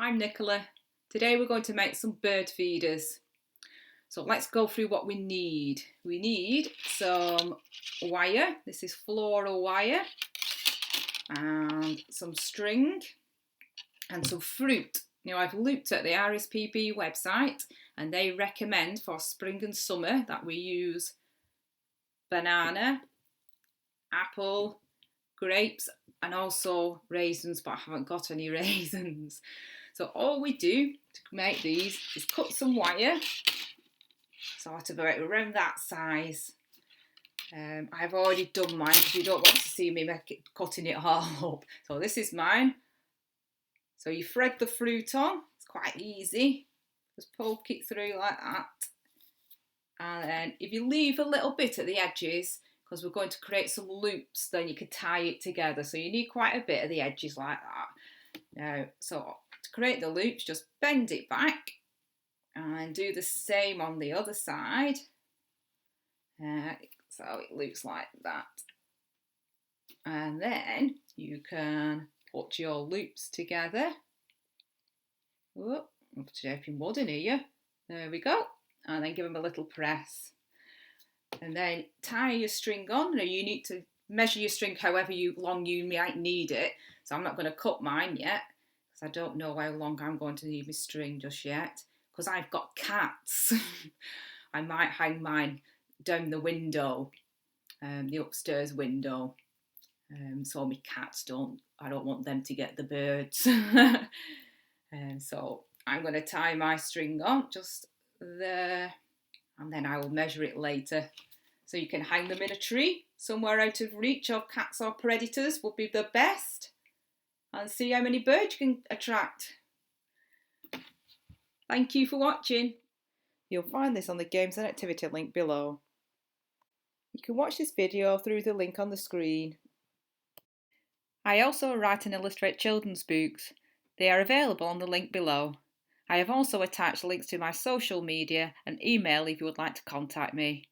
I'm Nicola. Today we're going to make some bird feeders. So let's go through what we need. We need some wire. This is floral wire, and some string and some fruit. Now I've looked at the RSPB website and they recommend for spring and summer that we use banana, apple, grapes and also raisins, but I haven't got any raisins. So all we do to make these is cut some wire, sort of around that size. I've already done mine because you don't want to see me cutting it all up. So this is mine. So you thread the fruit on, it's quite easy. Just poke it through like that. And then if you leave a little bit at the edges, because we're going to create some loops, then you can tie it together. So you need quite a bit of the edges like that. Now, so to create the loops, just bend it back and do the same on the other side. So it looks like that. And then you can put your loops together. Oh, I'm shaping wood in here. There we go. And then give them a little press. And then tie your string on. Now you need to measure your string however long you might need it. So I'm not going to cut mine yet, because I don't know how long I'm going to need my string just yet. Because I've got cats. I might hang mine down the window, the upstairs window. So my cats I don't want them to get the birds. So I'm going to tie my string on just there, and then I will measure it later. So you can hang them in a tree, somewhere out of reach of cats or predators would be the best, and see how many birds you can attract. Thank you for watching. You'll find this on the games and activity link below. You can watch this video through the link on the screen. I also write and illustrate children's books. They are available on the link below. I have also attached links to my social media and email if you would like to contact me.